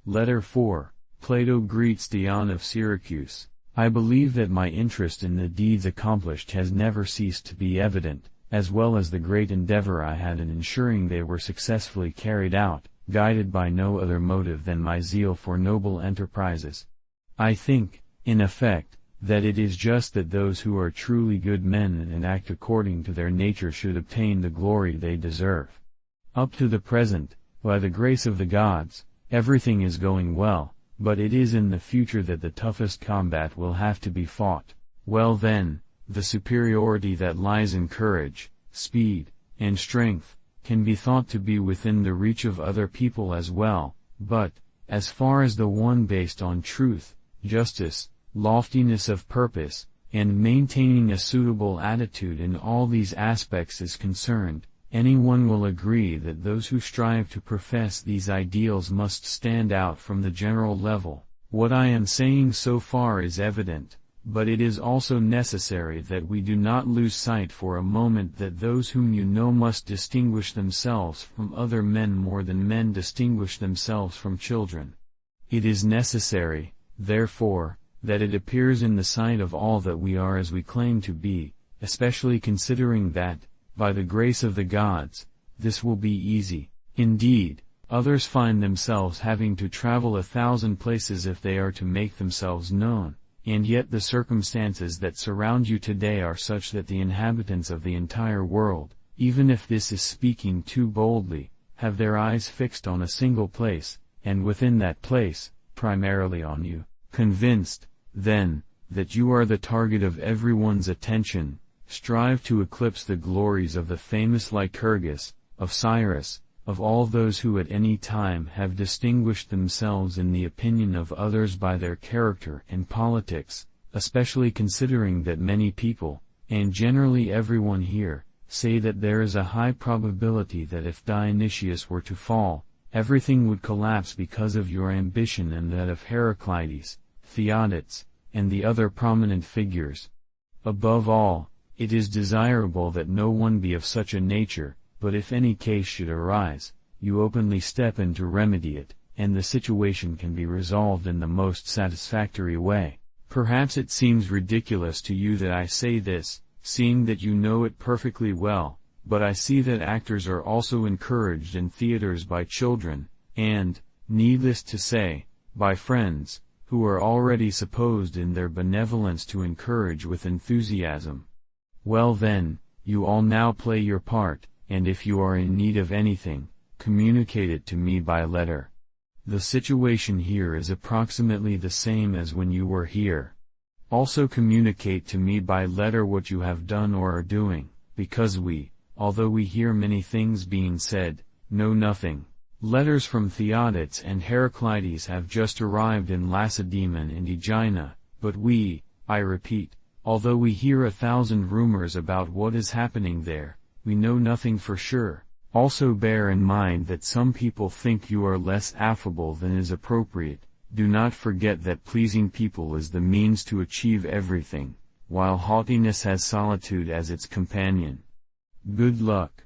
Letter 4. Plato greets Dion of Syracuse. I believe that my interest in the deeds accomplished has never ceased to be evident, as well as the great endeavor I had in ensuring they were successfully carried out, guided by no other motive than my zeal for noble enterprises. I think, in effect, that it is just that those who are truly good men and act according to their nature should obtain the glory they deserve. Up to the present, by the grace of the gods, everything is going well, but it is in the future that the toughest combat will have to be fought. Well then, the superiority that lies in courage, speed, and strength, can be thought to be within the reach of other people as well, but, as far as the one based on truth, justice, loftiness of purpose, and maintaining a suitable attitude in all these aspects is concerned, anyone will agree that those who strive to profess these ideals must stand out from the general level. What I am saying so far is evident, but it is also necessary that we do not lose sight for a moment that those whom you know must distinguish themselves from other men more than men distinguish themselves from children. It is necessary, therefore, that it appears in the sight of all that we are as we claim to be, especially considering that, by the grace of the gods, this will be easy. Indeed, others find themselves having to travel 1,000 places if they are to make themselves known, and yet the circumstances that surround you today are such that the inhabitants of the entire world, even if this is speaking too boldly, have their eyes fixed on a single place, and within that place, primarily on you. Convinced, then, that you are the target of everyone's attention, strive to eclipse the glories of the famous Lycurgus, of Cyrus, of all those who at any time have distinguished themselves in the opinion of others by their character and politics, especially considering that many people, and generally everyone here, say that there is a high probability that if Dionysius were to fall, everything would collapse because of your ambition and that of Heraclides, Theodotes, and the other prominent figures. Above all, it is desirable that no one be of such a nature, but if any case should arise, you openly step in to remedy it, and the situation can be resolved in the most satisfactory way. Perhaps it seems ridiculous to you that I say this, seeing that you know it perfectly well, but I see that actors are also encouraged in theaters by children, and, needless to say, by friends, who are already supposed in their benevolence to encourage with enthusiasm. Well then, you all now play your part, and if you are in need of anything, communicate it to me by letter. The situation here is approximately the same as when you were here. Also communicate to me by letter what you have done or are doing, because we, although we hear many things being said, know nothing. Letters from Theodotes and Heraclides have just arrived in Lacedaemon and Aegina, but we, I repeat, although we hear 1,000 rumors about what is happening there, we know nothing for sure. Also bear in mind that some people think you are less affable than is appropriate. Do not forget that pleasing people is the means to achieve everything, while haughtiness has solitude as its companion. Good luck.